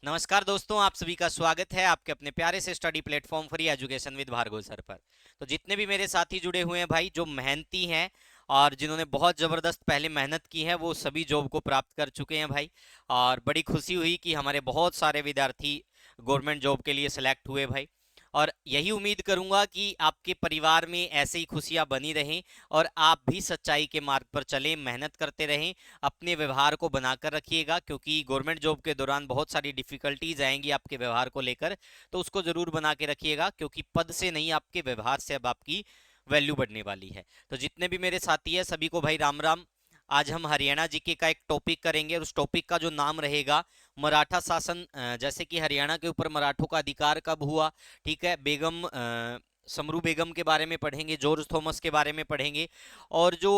नमस्कार दोस्तों, आप सभी का स्वागत है आपके अपने प्यारे से study platform free education with Bhargav sir पर। तो जितने भी मेरे साथी जुड़े हुए हैं भाई, जो मेहनती हैं और जिन्होंने बहुत ज़बरदस्त पहले मेहनत की है, वो सभी जॉब को प्राप्त कर चुके हैं भाई। और बड़ी खुशी हुई कि हमारे बहुत सारे विद्यार्थी गवर्नमेंट जॉब के लिए सेलेक्ट हुए भाई। और यही उम्मीद करूंगा कि आपके परिवार में ऐसे ही खुशियां बनी रहें और आप भी सच्चाई के मार्ग पर चलें, मेहनत करते रहें। अपने व्यवहार को बनाकर रखिएगा, क्योंकि गवर्नमेंट जॉब के दौरान बहुत सारी डिफिकल्टीज आएंगी आपके व्यवहार को लेकर। तो उसको जरूर बना के रखिएगा, क्योंकि पद से नहीं, आपके व्यवहार से अब आपकी वैल्यू बढ़ने वाली है। तो जितने भी मेरे साथी हैं सभी को भाई राम राम। आज हम हरियाणा जीके का एक टॉपिक करेंगे और उस टॉपिक का जो नाम रहेगा मराठा शासन। जैसे कि हरियाणा के ऊपर मराठों का अधिकार कब हुआ, ठीक है, बेगम समरू बेगम के बारे में पढ़ेंगे, जॉर्ज थॉमस के बारे में पढ़ेंगे। और जो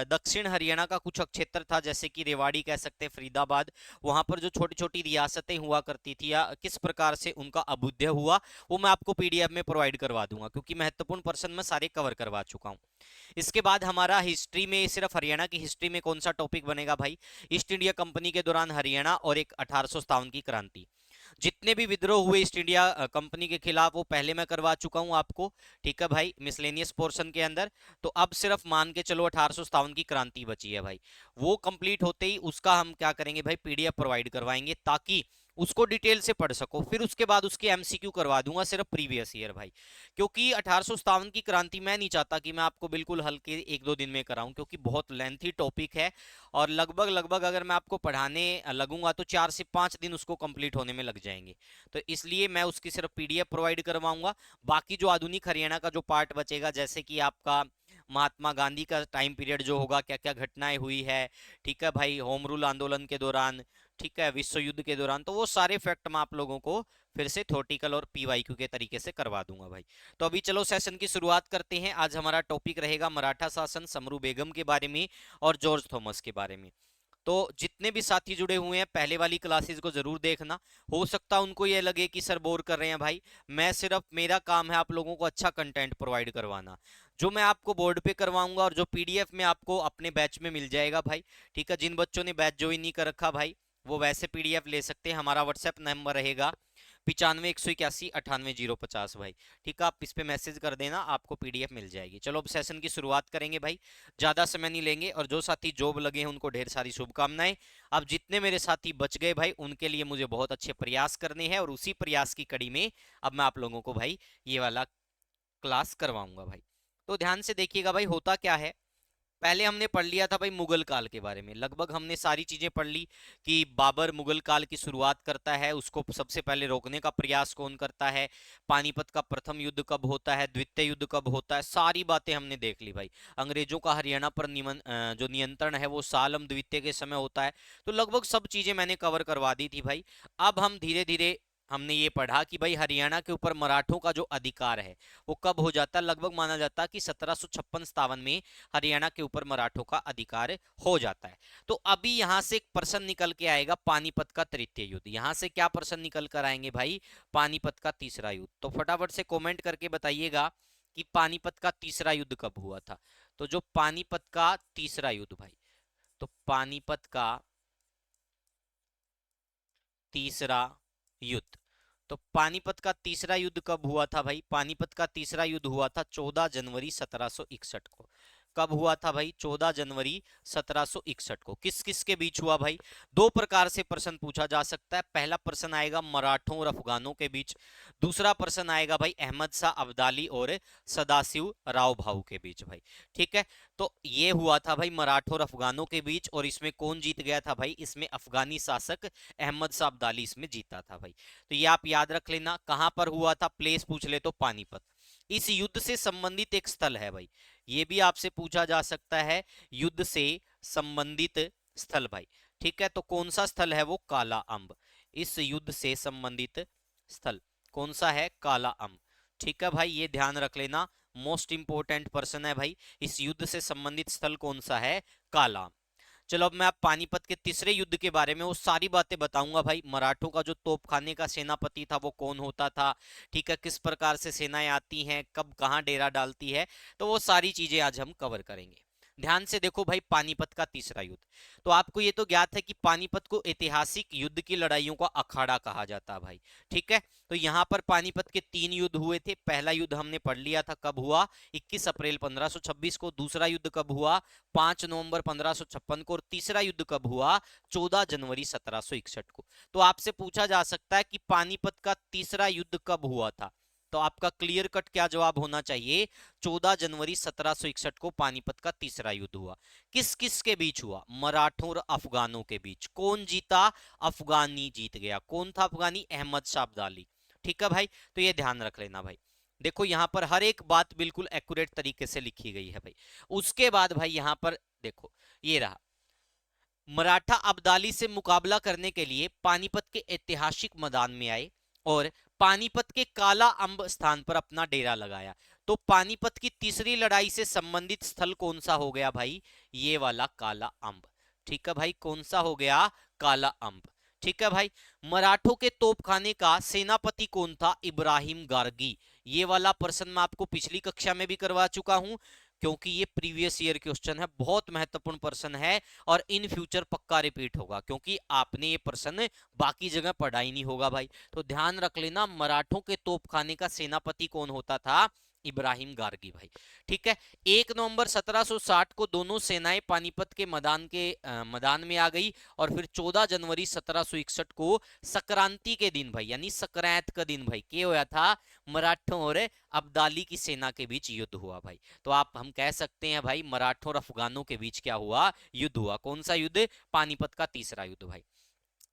दक्षिण हरियाणा का कुछ क्षेत्र था, जैसे कि रेवाड़ी कह सकते हैं, फरीदाबाद, वहां पर जो छोटी छोटी रियासतें हुआ करती थी या किस प्रकार से उनका अभ्युदय हुआ, वो मैं आपको पीडीएफ में प्रोवाइड करवा दूंगा, क्योंकि महत्वपूर्ण पर्सन मैं सारे कवर करवा चुका हूँ। इसके बाद हमारा हिस्ट्री में, सिर्फ हरियाणा की हिस्ट्री में कौन सा टॉपिक बनेगा भाई? ईस्ट इंडिया कंपनी के दौरान हरियाणा और एक 1857 की क्रांति। जितने भी विद्रोह हुए ईस्ट इंडिया कंपनी के खिलाफ, वो पहले मैं करवा चुका हूं आपको, ठीक है भाई, मिसलेनियस पोर्शन के अंदर। तो अब सिर्फ मान के चलो 1857 की क्रांति बची है भाई। वो कंप्लीट होते ही उसका हम क्या करेंगे भाई, पीडीएफ प्रोवाइड करवाएंगे, ताकि उसको डिटेल से पढ़ सको। फिर उसके बाद उसके एमसीक्यू करवा दूंगा सिर्फ प्रीवियस ईयर भाई। क्योंकि 1857 की क्रांति मैं नहीं चाहता कि मैं आपको बिल्कुल हल्के एक दो दिन में कराऊं, क्योंकि बहुत लेंथी टॉपिक है। और लगभग लगभग अगर मैं आपको पढ़ाने लगूंगा तो 4 से 5 दिन उसको कंप्लीट होने में लग जाएंगे। तो इसलिए मैं उसकी सिर्फ पीडीएफ प्रोवाइड करवाऊंगा। बाकी जो आधुनिक हरियाणा का जो पार्ट बचेगा, जैसे कि आपका महात्मा गांधी का टाइम पीरियड जो होगा, क्या क्या घटनाएं हुई है, ठीक है भाई, होम रूल आंदोलन के दौरान, ठीक है, विश्व युद्ध के दौरान, तो वो सारे फैक्ट मैं आप लोगों को फिर से थ्योरेटिकल और पीवाईक्यू के तरीके से करवा दूंगा भाई। तो अभी चलो सेशन की शुरुआत करते हैं। आज हमारा टॉपिक रहेगा मराठा शासन, समरू बेगम के बारे में और जॉर्ज थॉमस के बारे में। तो जितने भी साथी जुड़े हुए हैं, पहले वाली क्लासेस को जरूर देखना। हो सकता है उनको ये लगे कि सर बोर कर रहे हैं भाई। मैं सिर्फ, मेरा काम है आप लोगों को अच्छा कंटेंट प्रोवाइड करवाना। जो मैं आपको बोर्ड पे करवाऊंगा और जो पीडीएफ में आपको अपने बैच में मिल जाएगा भाई, ठीक है। जिन बच्चों ने बैच ज्वाइन नहीं कर रखा भाई, वो वैसे पीडीएफ ले सकते हैं। हमारा व्हाट्सएप नंबर रहेगा 95 181 98 050 भाई, ठीक है। आप इस पे मैसेज कर देना, आपको पीडीएफ मिल जाएगी। चलो अब सेशन की शुरुआत करेंगे भाई, ज्यादा समय नहीं लेंगे। और जो साथी जॉब लगे हैं उनको ढेर सारी शुभकामनाएं। अब जितने मेरे साथी बच गए भाई, उनके लिए मुझे बहुत अच्छे प्रयास करने हैं, और उसी प्रयास की कड़ी में अब मैं आप लोगों को भाई ये वाला क्लास करवाऊंगा भाई। तो ध्यान से देखिएगा भाई, होता क्या है। पहले हमने पढ़ लिया था भाई मुगल काल के बारे में, लगभग हमने सारी चीजें पढ़ ली कि बाबर मुगल काल की शुरुआत करता है, उसको सबसे पहले रोकने का प्रयास कौन करता है, पानीपत का प्रथम युद्ध कब होता है, द्वितीय युद्ध कब होता है, सारी बातें हमने देख ली भाई। अंग्रेजों का हरियाणा पर जो नियंत्रण है वो सालम द्वितीय के समय होता है। तो लगभग सब चीजें मैंने कवर करवा दी थी भाई। अब हम धीरे धीरे हमने ये पढ़ा कि भाई हरियाणा के ऊपर मराठों का जो अधिकार है वो कब हो जाता है। लगभग माना जाता है कि 1756-57 में हरियाणा के ऊपर मराठों का अधिकार हो जाता है। तो अभी यहां से एक प्रश्न निकल के आएगा, पानीपत का तृतीय युद्ध। यहां से क्या प्रश्न निकल कर आएंगे भाई? पानीपत का तीसरा युद्ध। तो फटाफट से कमेंट करके बताइएगा कि पानीपत का तीसरा युद्ध कब हुआ था। तो जो पानीपत का तीसरा युद्ध भाई, तो पानीपत का तीसरा युद्ध, तो पानीपत का तीसरा युद्ध कब हुआ था भाई? पानीपत का तीसरा युद्ध हुआ था 14 जनवरी 1761 को। कब हुआ था भाई? 14 जनवरी 1761 को। किस किस के बीच हुआ भाई? दो प्रकार से प्रश्न पूछा जा सकता है। पहला प्रश्न आएगा मराठों और अफगानों के बीच, दूसरा प्रश्न आएगा भाई अहमद शाह अब्दाली और सदाशिव राव भाऊ के बीच भाई, ठीक है। तो ये हुआ था भाई मराठों और अफगानों के बीच, और इसमें कौन जीत गया था भाई? इसमें अफगानी शासक अहमद शाह अब्दाली इसमें जीता था भाई। तो ये आप याद रख लेना। कहां पर हुआ था? प्लेस पूछ ले तो पानीपत। इस युद्ध से संबंधित एक स्थल है भाई, ये भी आपसे पूछा जा सकता है, युद्ध से संबंधित स्थल भाई, ठीक है। तो कौन सा स्थल है वो? काला अम्ब। इस युद्ध से संबंधित स्थल कौन सा है? काला अम्ब, ठीक है भाई, ये ध्यान रख लेना। मोस्ट इंपोर्टेंट पर्सन है भाई। इस युद्ध से संबंधित स्थल कौन सा है? काला अम्ब। चलो अब मैं आप पानीपत के तीसरे युद्ध के बारे में वो सारी बातें बताऊंगा भाई। मराठों का जो तोपखाने का सेनापति था वो कौन होता था, ठीक है, किस प्रकार से सेनाएं आती हैं, कब कहाँ डेरा डालती है, तो वो सारी चीजें आज हम कवर करेंगे। ध्यान से देखो भाई, पानीपत का तीसरा युद्ध। तो आपको ये तो ज्ञात है कि पानीपत को ऐतिहासिक युद्ध की लड़ाइयों का अखाड़ा कहा जाता है भाई। ठीक है, तो यहाँ पर पानीपत के 3 युद्ध हुए थे। पहला युद्ध हमने पढ़ लिया था, कब हुआ, 21 अप्रैल 1526 को। दूसरा युद्ध कब हुआ, 5 नवंबर 1556 को। और तीसरा युद्ध कब हुआ, 14 जनवरी 1761 को। तो आपसे पूछा जा सकता है कि पानीपत का तीसरा युद्ध कब हुआ था, तो आपका क्लियर कट क्या जवाब होना चाहिए, 14 जनवरी 1761 को पानीपत का तीसरा युद्ध हुआ। किस किस के बीच हुआ, मराठों और अफगानों के बीच। कौन जीता, अफगानी जीत गया। कौन था अफगानी, अहमद शाह अब्दाली। ठीक है भाई, तो ये ध्यान रख लेना भाई। देखो यहां पर हर एक बात बिल्कुल एक्यूरेट तरीके से लिखी गई है भाई। उसके बाद भाई यहां पर देखो, ये रहा, मराठा अब्दाली से मुकाबला करने के लिए पानीपत के ऐतिहासिक मैदान में आए और पानीपत के काला अंब स्थान पर अपना डेरा लगाया। तो पानीपत की तीसरी लड़ाई से संबंधित स्थल कौन सा हो गया भाई, ये वाला काला अंब। ठीक है भाई, कौन सा हो गया, काला अंब। ठीक है भाई, मराठों के तोपखाने का सेनापति कौन था, इब्राहिम गारगी। ये वाला प्रश्न मैं आपको पिछली कक्षा में भी करवा चुका हूं, क्योंकि ये प्रीवियस ईयर क्वेश्चन है, बहुत महत्वपूर्ण प्रश्न है और इन फ्यूचर पक्का रिपीट होगा, क्योंकि आपने ये प्रश्न बाकी जगह पढ़ा ही नहीं होगा भाई। तो ध्यान रख लेना, मराठों के तोपखाने का सेनापति कौन होता था, इब्राहिम गारगी भाई। ठीक है, 1 नवंबर 1760 को दोनों सेनाएं पानीपत के मैदान में आ गई और फिर 14 जनवरी 1761 को संक्रांति के दिन भाई, यानी संक्रांत का दिन भाई, क्या हुआ था, मराठों और अब्दाली की सेना के बीच युद्ध हुआ भाई। तो आप हम कह सकते हैं भाई, मराठों और अफगानों के बीच क्या हुआ, युद्ध हुआ। कौन सा युद्ध, पानीपत का तीसरा युद्ध भाई।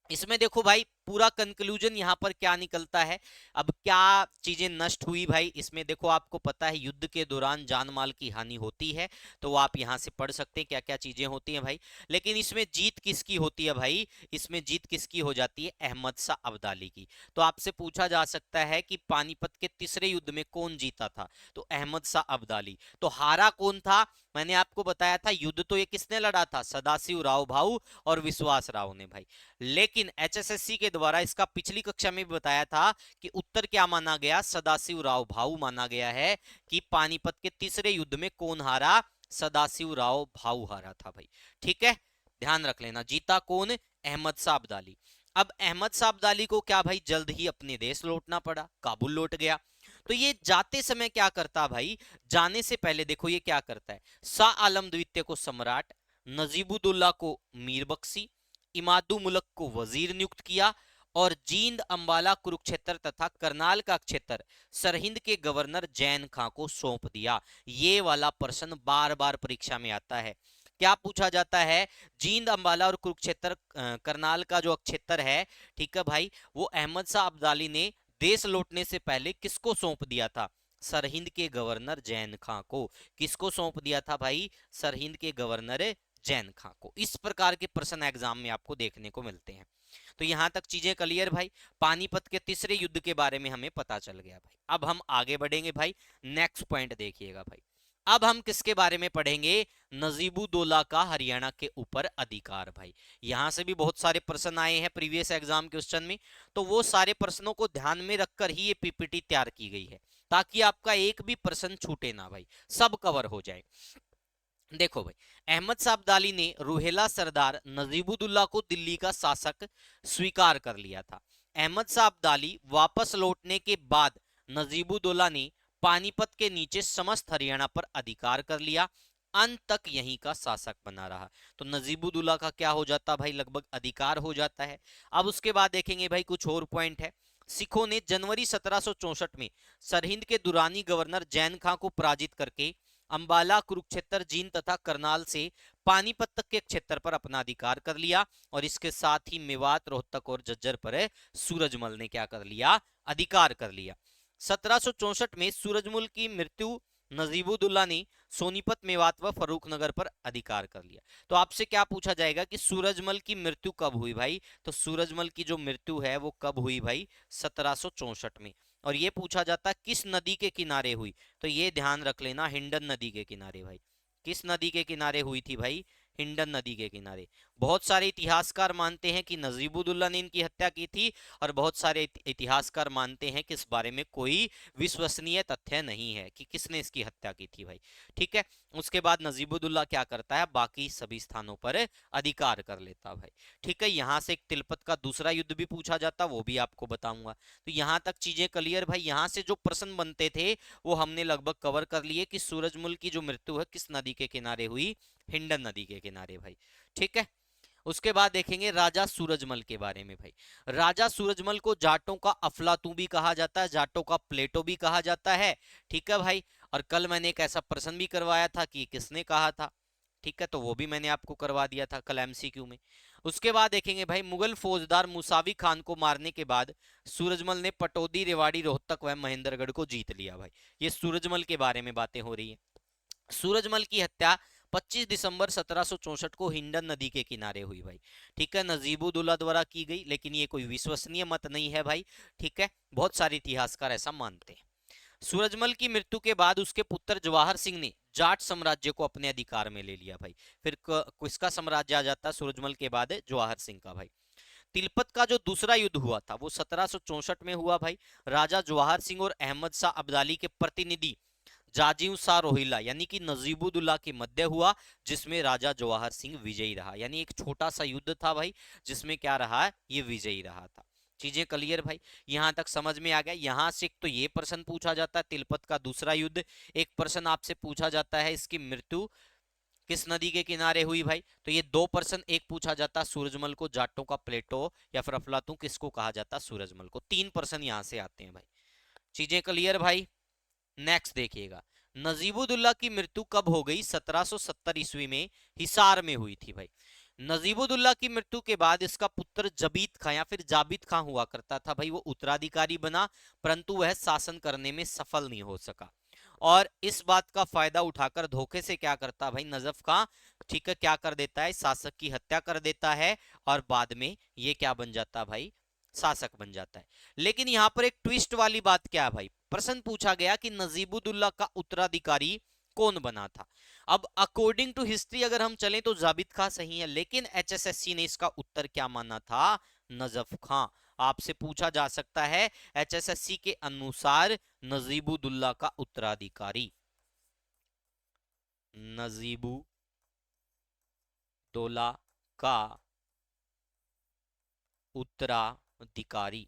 इसमें देखो भाई, पूरा कंक्लूजन यहां पर क्या निकलता है, अब क्या चीजें नष्ट हुई भाई। इसमें देखो, आपको पता है युद्ध के दौरान जान माल की हानि होती है, तो आप यहां से पढ़ सकते हैं क्या क्या चीजें होती हैं भाई। लेकिन इसमें जीत किसकी होती है भाई, इसमें जीत किसकी हो जाती है, अहमद शाह अब्दाली की। तो आपसे पूछा जा सकता है कि पानीपत के तीसरे युद्ध में कौन जीता था, तो अहमद शाह अब्दाली। तो हारा कौन था, मैंने आपको बताया था, युद्ध तो ये किसने लड़ा था, सदाशिव राव भाऊ और विश्वास राव ने भाई। लेकिन एचएसएससी के द्वारा, इसका पिछली कक्षा में भी बताया था कि उत्तर क्या माना गया, सदाशिव राव भाऊ माना गया है कि पानीपत के तीसरे युद्ध में कौन हारा, सदाशिव राव भाऊ हारा था भाई। ठीक है, ध्यान रख लेना, जीता कौन, अहमद शाह अब्दाली। अब अहमद शाह अब्दाली को क्या भाई, जल्द ही अपने देश लौटना पड़ा, काबुल लौट गया। तो ये जाते समय क्या करता भाई, जाने से पहले देखो ये क्या करता है, शाह आलम द्वितीय को सम्राट, नजीबुद्दौला को मीर बख्शी, इमादु मुल्क को वजीर नियुक्त किया और जींद, अंबाला, कुरुक्षेत्र तथा करनाल का क्षेत्र सरहिंद के गवर्नर जैन खां को सौंप दिया। ये वाला प्रश्न बार बार परीक्षा में आता है। क्या पूछा जाता है, जींद, अंबाला और कुरुक्षेत्र, करनाल का जो क्षेत्र है, ठीक है भाई, वो अहमद शाह अब्दाली ने देश लौटने से पहले किसको सौंप दिया था, सरहिंद के गवर्नर जैन खां को। किसको सौंप दिया था भाई, सरहिंद के गवर्नर जैन खां को। इस प्रकार के प्रश्न एग्जाम में आपको देखने को मिलते हैं। तो यहां तक चीजें क्लियर भाई, पानीपत के तीसरे युद्ध के बारे में हमें पता चल गया भाई। अब हम आगे बढ़ेंगे भाई, नेक्स्ट पॉइंट देखिएगा भाई। अब हम किसके बारे में पढ़ेंगे, नजीबुद्दौला का हरियाणा के ऊपर अधिकार भाई। यहां से भी बहुत सारे प्रश्न आए हैं प्रीवियस एग्जाम क्वेश्चन में, तो वो सारे प्रश्नों को ध्यान में रखकर ही ये पीपीटी तैयार की गई है, ताकि आपका एक भी प्रश्न छूटे ना भाई, सब कवर हो जाए। देखो भाई, अहमद शाह अब्दाली ने रुहेला सरदार नजीबुद्दौला को दिल्ली का शासक स्वीकार कर लिया था। अहमद शाह अब्दाली वापस लौटने के बाद नजीबुद्दौला ने पानीपत के नीचे समस्त हरियाणा पर अधिकार कर लिया, अंत तक यहीं का शासक बना रहा। तो नजीबुद्दौला का क्या हो जाता भाई, लगभग अधिकार हो जाता है। अब उसके बाद देखेंगे भाई, कुछ और पॉइंट है। सिखों ने जनवरी 1764 में सरहिंद के दुरानी गवर्नर जैन खां को पराजित करके अंबाला, कुरुक्षेत्र, जींद तथा करनाल से पानीपत तक के क्षेत्र पर अपना अधिकार कर लिया और इसके साथ ही मेवात, रोहतक और झज्जर पर सूरजमल ने क्या कर लिया, अधिकार कर लिया। 1764 में सूरजमल की मृत्यु, नजीबुद्दौला ने सोनीपत, मेवात व फर्रुखनगर पर अधिकार कर लिया। तो आपसे क्या पूछा जाएगा कि सूरजमल की मृत्यु कब हुई भाई, तो सूरजमल की जो मृत्यु है वो कब हुई भाई, 1764 में। और ये पूछा जाता है किस नदी के किनारे हुई, तो ये ध्यान रख लेना, हिंडन नदी के किनारे भाई। किस नदी के किनारे हुई थी भाई, हिंडन नदी के किनारे। बहुत सारे इतिहासकार मानते हैं कि नजीबुद्दौला ने इनकी हत्या की थी, और बहुत सारे इतिहासकार मानते हैं कि इस बारे में कोई विश्वसनीय तथ्य नहीं है कि किसने इसकी हत्या की थी भाई। ठीक है, उसके बाद नजीबुद्दौला क्या करता है, बाकी सभी स्थानों पर अधिकार कर लेता भाई। ठीक है, यहां से एक तिलपत का दूसरा युद्ध भी पूछा जाता, वो भी आपको बताऊंगा। तो यहां तक चीजें क्लियर भाई। यहां से जो प्रश्न बनते थे वो हमने लगभग कवर कर लिए कि सूरजमल की जो मृत्यु है किस नदी के किनारे हुई, हिंडन नदी के किनारे भाई। ठीक है, उसके बाद देखेंगे राजा सूरजमल के बारे में भाई। राजा सूरजमल को जाटों का अफलातू भी कहा जाता है, जाटों का प्लेटो भी कहा जाता है। ठीक है भाई, और कल मैंने एक ऐसा प्रश्न भी करवाया था कि किसने कहा था। ठीक है, तो वो भी मैंने आपको करवा दिया था कल एमसीक्यू में। उसके बाद देखेंगे भाई, मुगल फौजदार मुसावी खान को मारने के बाद सूरजमल ने पटौदी, रेवाड़ी, रोहतक व महेंद्रगढ़ को जीत लिया भाई। ये सूरजमल के बारे में बातें हो रही है। सूरजमल की हत्या 25 दिसंबर 1764 को हिंडन नदी के किनारे हुई भाई। ठीक है, नजीबुद्दौला द्वारा की गई, लेकिन ये कोई विश्वसनीय मत नहीं है भाई। ठीक है, बहुत सारे इतिहासकार ऐसा मानते हैं। सूरजमल की मृत्यु के बाद उसके पुत्र जवाहर सिंह ने जाट साम्राज्य को अपने अधिकार में ले लिया भाई। फिर किसका साम्राज्य आ जाता है सूरजमल के बाद, जवाहर सिंह का भाई। तिलपत का जो दूसरा युद्ध हुआ था वो 1764 में हुआ भाई। राजा जवाहर सिंह और अहमद शाह अब्दाली के प्रतिनिधि जाजिम शाह रोहिला यानी कि नजीबुद्दौला के मध्य हुआ, जिसमें राजा जवाहर सिंह विजयी रहा। यानी एक छोटा सा युद्ध था भाई, जिसमें क्या रहा, ये विजयी रहा था। चीजें क्लियर भाई, यहां तक समझ में आ गया। यहां से एक तो ये प्रश्न पूछा जाता है तिलपत का दूसरा युद्ध, एक प्रश्न आपसे पूछा जाता है इसकी मृत्यु किस नदी के किनारे हुई भाई। तो ये दो प्रश्न, एक पूछा जाता सूरजमल को जाटों का प्लेटो या फिर अफलातू किसको कहा जाता सूरजमल को। तीन प्रश्न यहां से आते हैं भाई। चीजें क्लियर भाई। नेक्स्ट देखिएगा, नजीबुद्दौला की मृत्यु कब हो गई, 1770 ईस्वी में हिसार में हुई थी भाई। नजीबुद्दौला की मृत्यु के बाद इसका पुत्र जबीत खां या फिर जाबित खां हुआ करता था भाई, वो उत्तराधिकारी बना, परंतु वह शासन करने में सफल नहीं हो सका। और इस बात का फायदा उठाकर धोखे से क्या करता भाई नजफ खां, ठीक है, क्या कर देता है, शासक की हत्या कर देता है, और बाद में ये क्या बन जाता भाई, शासक बन जाता है। लेकिन यहां पर एक ट्विस्ट वाली बात क्या है भाई, प्रश्न पूछा गया कि नजीबुद्दौला का उत्तराधिकारी कौन बना था। अब अकॉर्डिंग टू हिस्ट्री अगर हम चलें तो जाबित खां सही है, लेकिन एचएसएससी ने इसका उत्तर क्या माना था, नजफ खां। आपसे पूछा जा सकता है एचएसएससी के अनुसार नजीबुद्दौला का उत्तराधिकारी, नजीबुद्दौला का उत्तराधिकारी।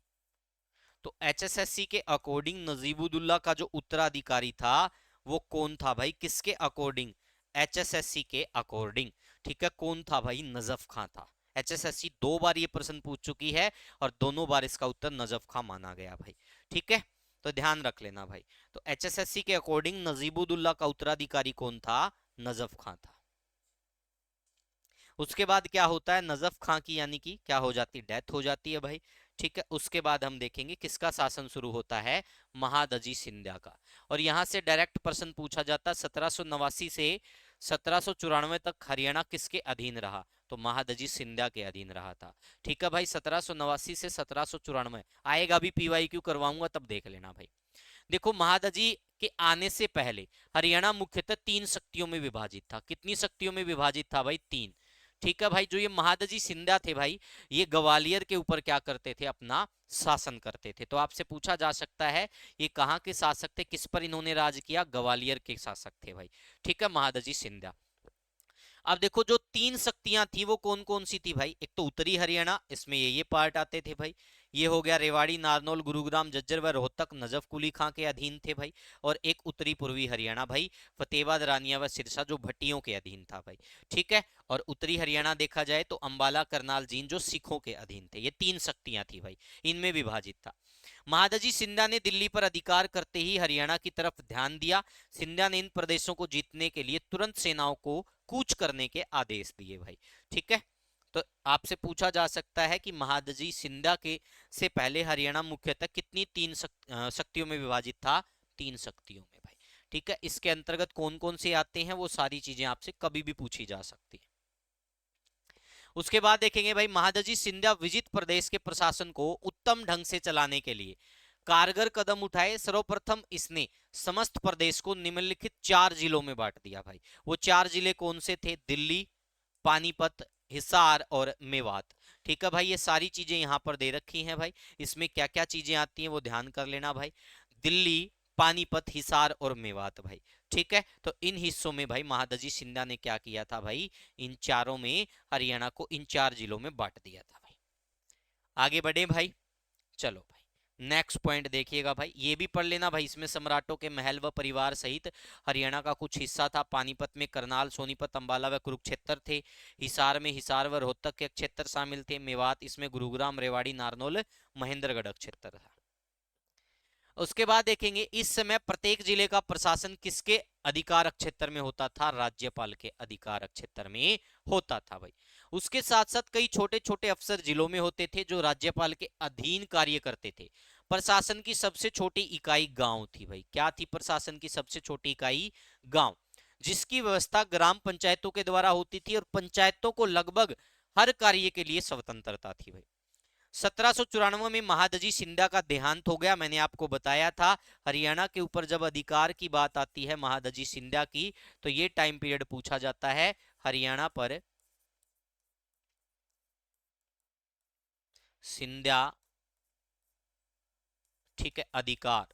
तो एचएसएससी के अकॉर्डिंग नजीबुद्दौला का जो उत्तराधिकारी था वो कौन था भाई, किसके अकॉर्डिंग, एचएसएससी के अकॉर्डिंग। ठीक है, कौन था भाई, नजफ खां था। एचएसएससी दो बार ये प्रश्न पूछ चुकी है और दोनों बार इसका उत्तर नजफ खां माना गया भाई। ठीक है, तो ध्यान रख लेना भाई। तो एचएसएससी के अकॉर्डिंग नजीबुद्दौला का उत्तराधिकारी कौन था, नजफ खां था। उसके बाद क्या होता है, नजफ खां की यानी कि क्या हो जाती, डेथ हो जाती है भाई। ठीक है, उसके बाद हम देखेंगे किसका शासन शुरू होता है, महादजी सिंधिया का। और यहां से डायरेक्ट प्रश्न पूछा जाता है 1789 से 1794 तक हरियाणा किसके अधीन रहा, तो महादजी सिंधिया के अधीन रहा था। ठीक है भाई, 1789 से 1794 आएगा, भी पीवाईक्यू करवाऊंगा तब देख लेना भाई। देखो, महादजी के आने से पहले हरियाणा मुख्यतः तीन शक्तियों में विभाजित था। कितनी शक्तियों में विभाजित था भाई, तीन। ठीक है भाई, जो ये महादजी सिंधिया थे भाई, ये ग्वालियर के ऊपर क्या करते थे, अपना शासन करते थे। तो आपसे पूछा जा सकता है ये कहाँ के शासक थे, किस पर इन्होंने राज किया, ग्वालियर के शासक थे भाई। ठीक है, महादजी सिंधिया। अब देखो, जो तीन शक्तियां थी वो कौन कौन सी थी भाई, एक तो उत्तरी हरियाणा, इसमें ये पार्ट आते थे भाई, ये हो गया रेवाड़ी, नारनौल, गुरुग्राम, झज्जर व रोहतक नजफ कुली खां के अधीन थे भाई। और एक उत्तरी पूर्वी हरियाणा भाई, फतेहाबाद, रानिया व सिरसा, जो भट्टियों के अधीन था भाई। ठीक है, और उत्तरी हरियाणा देखा जाए तो अंबाला, करनाल, जींद जो सिखों के अधीन थे। ये तीन शक्तियां थी भाई, इनमें विभाजित था। महादजी सिंधिया ने दिल्ली पर अधिकार करते ही हरियाणा की तरफ ध्यान दिया। सिंधिया ने इन प्रदेशों को जीतने के लिए तुरंत सेनाओं को कूच करने के आदेश दिए भाई। ठीक है, तो आपसे पूछा जा सकता है कि महादजी सिंधिया के से पहले हरियाणा मुख्यतः कितनी तीन शक्तियों में विभाजित था, तीन शक्तियों में भाई। ठीक है, इसके अंतर्गत कौन कौन से आते हैं वो सारी चीजें आपसे कभी भी पूछी जा सकती है। उसके बाद देखेंगे भाई, महादजी सिंधिया विजित प्रदेश के प्रशासन को उत्तम ढंग से चलाने के लिए कारगर कदम उठाए। सर्वप्रथम इसने समस्त प्रदेश को निम्नलिखित 4 जिलों में बांट दिया भाई। वो 4 जिले कौन से थे, दिल्ली, पानीपत, हिसार और मेवात। ठीक है भाई, ये सारी चीजें यहाँ पर दे रखी हैं भाई। इसमें क्या क्या चीजें आती हैं वो ध्यान कर लेना भाई। दिल्ली, पानीपत, हिसार और मेवात भाई। ठीक है, तो इन हिस्सों में भाई महादजी सिंधिया ने क्या किया था भाई, इन चारों में हरियाणा को इन 4 जिलों में बांट दिया था भाई। आगे बढ़े भाई, चलो भाई नेक्स्ट पॉइंट देखिएगा भाई, ये भी पढ़ लेना भाई। इसमें सम्राटों के महल व परिवार सहित हरियाणा का कुछ हिस्सा था। पानीपत में करनाल, सोनीपत, अंबाला व कुरुक्षेत्र थे। हिसार में हिसार व रोहतक के क्षेत्र शामिल थे। मेवात, इसमें गुरुग्राम, रेवाड़ी, नारनौल, महेंद्रगढ़ क्षेत्र था। उसके बाद देखेंगे इस समय प्रत्येक जिले का प्रशासन किसके अधिकार क्षेत्र में होता था, राज्यपाल के अधिकार क्षेत्र में होता था भाई। उसके साथ साथ कई छोटे छोटे अफसर जिलों में होते थे जो राज्यपाल के अधीन कार्य करते थे। प्रशासन की सबसे छोटी इकाई गांव थी भाई। क्या थी प्रशासन की सबसे छोटी इकाई? गांव, जिसकी व्यवस्था ग्राम पंचायतों के द्वारा होती थी और पंचायतों को लगभग हर कार्य के लिए स्वतंत्रता थी भाई। 1794 में महादजी सिंधिया का देहांत हो गया। मैंने आपको बताया था हरियाणा के ऊपर जब अधिकार की बात आती है महादजी सिंधिया की, तो ये टाइम पीरियड पूछा जाता है हरियाणा पर सिंधिया, ठीक है, अधिकार।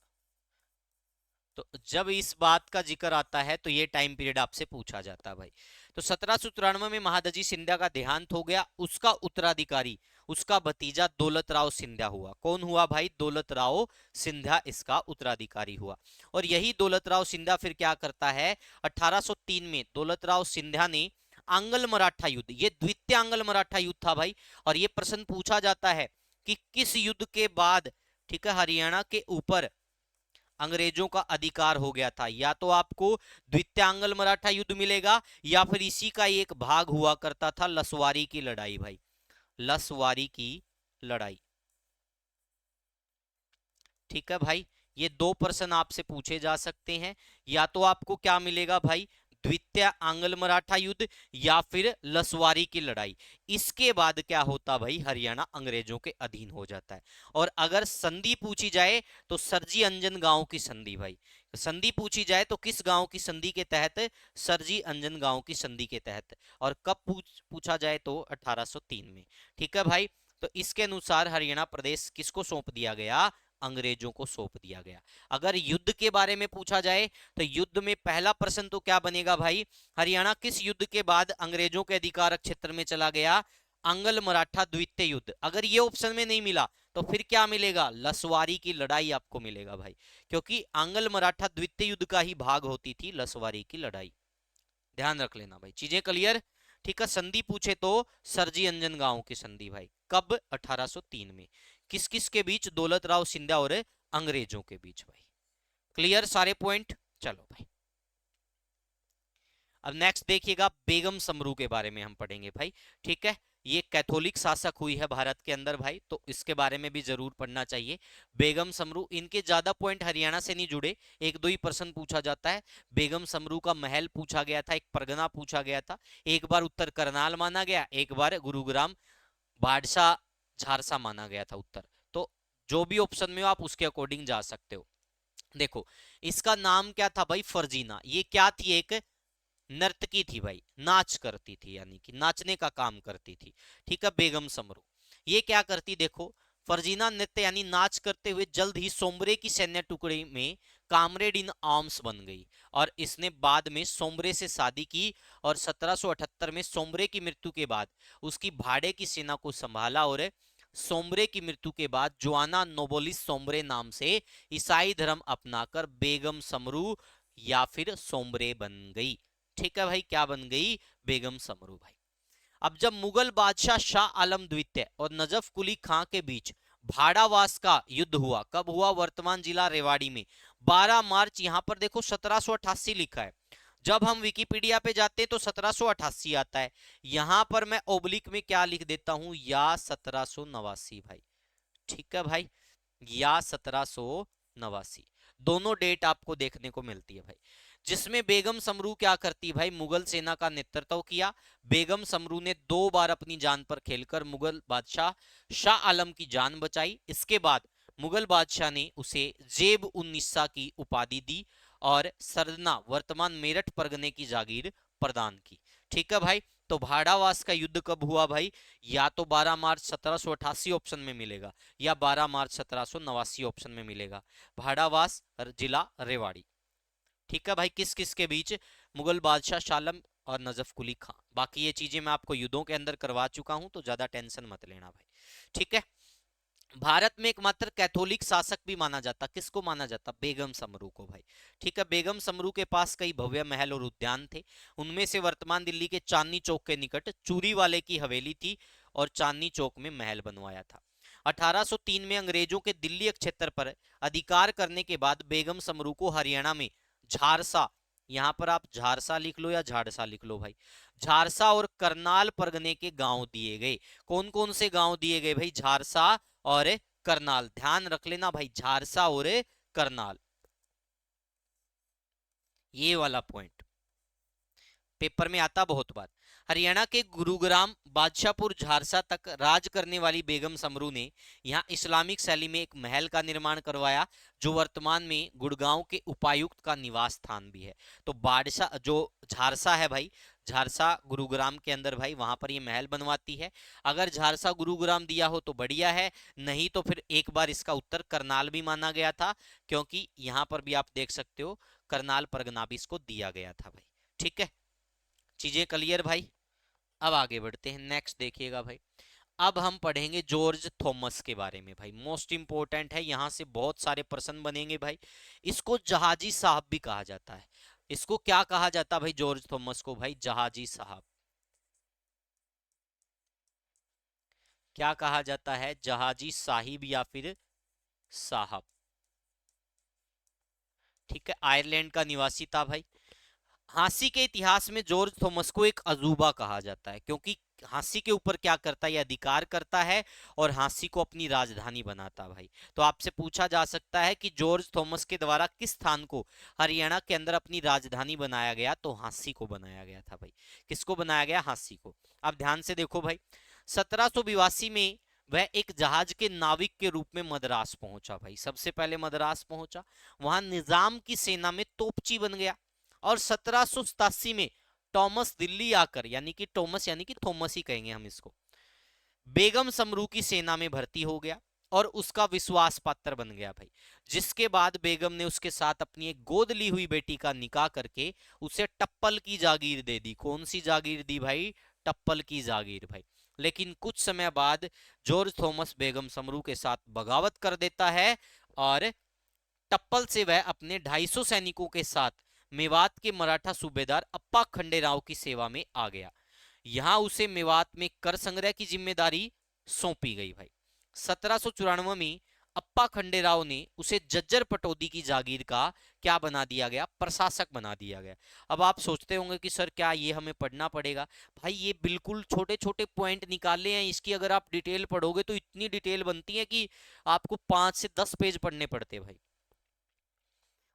तो जब इस बात का जिक्र आता है तो ये टाइम पीरियड आपसे पूछा जाता है भाई। तो 1794 में महादजी सिंधिया का देहांत हो गया। उसका उत्तराधिकारी उसका भतीजा दौलत राव सिंधिया हुआ। कौन हुआ भाई? दौलत राव सिंधिया इसका उत्तराधिकारी हुआ। और यही दौलत राव सिंधिया फिर क्या करता है, 1803 में दौलत राव सिंधिया ने आंग्ल मराठा युद्ध, ये द्वितीय आंग्ल मराठा युद्ध था भाई। और ये प्रश्न पूछा जाता है कि किस युद्ध के बाद, ठीक है, हरियाणा के ऊपर अंग्रेजों का अधिकार हो गया था। या तो आपको द्वितीय आंग्ल मराठा युद्ध मिलेगा या फिर इसी का एक भाग हुआ करता था लसवारी की लड़ाई भाई, लसवारी की लड़ाई। ठीक है भाई, ये दो प्रश्न आपसे पूछे जा सकते हैं। या तो आपको क्या मिलेगा भाई, द्वितीय आंग्ल मराठा युद्ध या फिर लसवारी की लड़ाई। इसके बाद क्या होता भाई, हरियाणा अंग्रेजों के अधीन हो जाता है। और अगर संधि पूछी जाए तो सरजी अंजन गांव की संधि भाई। संधि पूछी जाए तो किस गांव की संधि के तहत? सरजी अंजन गांव की संधि के तहत। और कब पूछा जाए तो 1803 में। ठीक है भाई, तो इसके अनुसार हरियाणा प्रदेश किसको सौंप दिया गया? अंग्रेजों को सौंप दिया गया। अगर युद्ध के बारे में पूछा जाए तो युद्ध में पहला प्रश्न तो क्या बनेगा भाई, हरियाणा किस युद्ध के बाद अंग्रेजों के अधिकार क्षेत्र में चला गया? आंग्ल मराठा द्वितीय युद्ध। अगर ये ऑप्शन में नहीं मिला तो फिर क्या मिलेगा? लसवारी की लड़ाई आपको मिलेगा भाई, क्योंकि आंग्ल मराठा द्वितीय युद्ध का ही भाग होती थी लसवारी की लड़ाई। ध्यान रख लेना भाई, चीजें क्लियर? ठीक है, संधि पूछे तो सरजी अंजन गांव की संधि भाई, कब? 1803 में। किस किस के बीच? दौलत राव सिंधिया और अंग्रेजों के बीच भाई। क्लियर सारे पॉइंट? चलो भाई, अब नेक्स्ट देखिएगा बेगम समरू के बारे में हम पढ़ेंगे भाई। ठीक है, ये कैथोलिक शासक हुई है भारत के अंदर भाई, तो इसके बारे में भी जरूर पढ़ना चाहिए। बेगम समरू, इनके ज्यादा पॉइंट हरियाणा से नहीं जुड़े, एक दो ही प्रश्न पूछा जाता है। बेगम समरू का महल पूछा गया था, एक परगना पूछा गया था। एक बार उत्तर करनाल माना गया, एक बार गुरुग्राम बादशाह झारसा माना गया था उत्तर। तो जो भी ऑप्शन में हो आप उसके अकॉर्डिंग जा सकते हो। देखो, इसका नाम क्या था भाई? फर्जीना। ये क्या थी? एक नर्तकी थी भाई, नाच करती थी, यानी कि नाचने का काम करती थी। ठीक है, बेगम समरू ये क्या करती? देखो, फर्जीना नृत्य यानी नाच करते हुए जल्द ही सोमरे की सैन्य टुकड़ी में कामरेड इन आर्म्स बन गई। और इसने बाद में सोमरे से शादी की और 1778 में सोमरे की मृत्यु के बाद उसकी भाड़े की सेना को संभाला। और सोमरे की मृत्यु के बाद जोआना नोबोलिस सोमरे नाम से ईसाई धर्म अपनाकर बेगम समरू या फिर सोमरे बन गई। ठीक है भाई, क्या बन गई? बेगम समरू भाई। अब जब मुगल बादशाह शाह आलम द्वितीय और नजफ कुली खां के बीच भाड़ावास का युद्ध हुआ, कब हुआ? वर्तमान जिला रेवाड़ी में, 12 मार्च। यहां पर देखो 1788 लिखा है, जब हम विकिपीडिया पे जाते हैं तो 1788 आता है। यहां पर मैं ओब्लिक में क्या लिख देता हूं? या 1789 भाई। ठीक है भाई, या 1789, दोनों डेट आपको देखने को मिलती है भाई। जिसमें बेगम समरू क्या करती भाई? मुगल सेना का नेतृत्व किया। बेगम समरू ने 2 बार अपनी जान पर खेलकर मुगल बादशाह शाह आलम की जान बचाई। इसके बाद मुगल बादशाह ने उसे जेब उन निस्सा की उपाधि दी और सरदना, वर्तमान मेरठ परगने की जागीर प्रदान की। ठीक है भाई, तो भाड़ावास का युद्ध कब हुआ भाई? या तो 12 मार्च 1788 ऑप्शन में मिलेगा, या 12 मार्च 1789 ऑप्शन में मिलेगा। भाड़ावास जिला रेवाड़ी। ठीक है भाई, किस किस के बीच? मुगल बादशाह शालम और नजफ कुली खां। बाकी ये चीजें मैं आपको युद्धों के अंदर करवा चुका हूं, तो ज्यादा टेंशन मत लेना भाई। ठीक है। भारत में एकमात्र कैथोलिक शासक भी माना जाता, किसको माना जाता? बेगम समरू को भाई। ठीक है, बेगम समरू के पास कई भव्य महल और उद्यान थे। उनमें से वर्तमान दिल्ली के चांदनी चौक के निकट चूरी वाले की हवेली थी, और चांदनी चौक में महल बनवाया था। 1803 में अंग्रेजों के दिल्ली क्षेत्र पर अधिकार करने के बाद बेगम समरू को हरियाणा में झारसा, यहां पर आप झारसा लिख लो या झाड़सा लिख लो भाई, झारसा और करनाल परगने के गांव दिए गए। कौन कौन से गांव दिए गए भाई? झारसा और करनाल। ध्यान रख लेना भाई, झारसा और करनाल, ये वाला पॉइंट पेपर में आता बहुत बार। हरियाणा के गुरुग्राम, बादशाहपुर, झारसा तक राज करने वाली बेगम समरू ने यहाँ इस्लामिक शैली में एक महल का निर्माण करवाया, जो वर्तमान में गुड़गांव के उपायुक्त का निवास स्थान भी है। तो बादशाह जो झारसा है भाई, झारसा गुरुग्राम के अंदर भाई, वहां पर ये महल बनवाती है। अगर झारसा गुरुग्राम दिया हो तो बढ़िया है, नहीं तो फिर एक बार इसका उत्तर करनाल भी माना गया था, क्योंकि यहां पर भी आप देख सकते हो करनाल परगना भी इसको दिया गया था भाई। ठीक है, चीजें क्लियर भाई। अब आगे बढ़ते हैं, नेक्स्ट देखिएगा भाई। अब हम पढ़ेंगे जॉर्ज थॉमस के बारे में भाई, मोस्ट इंपोर्टेंट है, यहां से बहुत सारे प्रश्न बनेंगे भाई। इसको जहाजी साहब भी कहा जाता है। इसको क्या कहा जाता है भाई? जॉर्ज थॉमस को भाई जहाजी साहब। क्या कहा जाता है? जहाजी साहिब या फिर साहब। ठीक है, आयरलैंड का निवासी था भाई। हाँसी के इतिहास में जॉर्ज थॉमस को एक अजूबा कहा जाता है, क्योंकि हाँसी के ऊपर क्या करता है? ये अधिकार करता है और हाँसी को अपनी राजधानी बनाता भाई। तो आपसे पूछा जा सकता है कि जॉर्ज थॉमस के द्वारा किस स्थान को हरियाणा के अंदर अपनी राजधानी बनाया गया? तो हाँसी को बनाया गया था भाई। किसको बनाया गया? हाँसी को। अब ध्यान से देखो भाई, 1782 में वह एक जहाज के नाविक के रूप में मद्रास पहुंचा भाई। सबसे पहले मद्रास पहुंचा, वहां निजाम की सेना में तोपची बन गया। और 1787 में टॉमस दिल्ली आकर, यानी कि टॉमस यानी कि थॉमस ही कहेंगे हम इसको, बेगम समरू की सेना में भर्ती हो गया और उसका विश्वास पात्र बन गया भाई। जिसके बाद बेगम ने उसके साथ अपनी एक गोद ली हुई बेटी का निकाह करके उसे टप्पल की जागीर दे दी। कौन सी जागीर दी भाई? टप्पल की जागीर भाई। लेकिन कुछ समय बाद जॉर्ज थॉमस बेगम समरू के साथ बगावत कर देता है, और टप्पल से वह अपने 250 सैनिकों के साथ मेवात के मराठा सूबेदार अप्पा खंडेराव की सेवा में आ गया। यहां उसे मेवात में कर संग्रह की जिम्मेदारी सौंपी गई भाई। 1794 में अप्पा खंडेराव ने उसे जज्जर पटौदी की जागीर का क्या बना दिया गया? प्रशासक बना दिया गया। अब आप सोचते होंगे कि सर क्या ये हमें पढ़ना पड़ेगा? भाई ये बिल्कुल छोटे छोटे पॉइंट निकाले हैं, इसकी अगर आप डिटेल पढ़ोगे तो इतनी डिटेल बनती है कि आपको 5 से 10 पेज पढ़ने पड़ते भाई।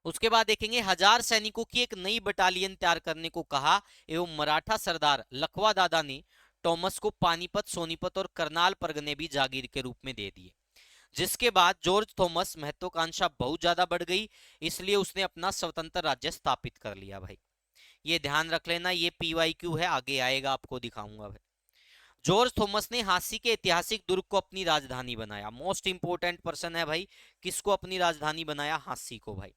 उसके बाद देखेंगे 1000 सैनिकों की एक नई बटालियन तैयार करने को कहा, एवं मराठा सरदार लखवा दादा ने टॉमस को पानीपत, सोनीपत और करनाल परगने भी जागीर के रूप में दे दिए। जिसके बाद जॉर्ज थॉमस महत्वाकांक्षा बहुत ज्यादा बढ़ गई, इसलिए उसने अपना स्वतंत्र राज्य स्थापित कर लिया भाई। ये ध्यान रख लेना, ये पीवाईक्यू है, आगे आएगा आपको दिखाऊंगा भाई। जॉर्ज थॉमस ने हाँसी के ऐतिहासिक दुर्ग को अपनी राजधानी बनाया। मोस्ट इंपोर्टेंट पर्सन है भाई, किसको अपनी राजधानी बनाया? हाँसी को भाई।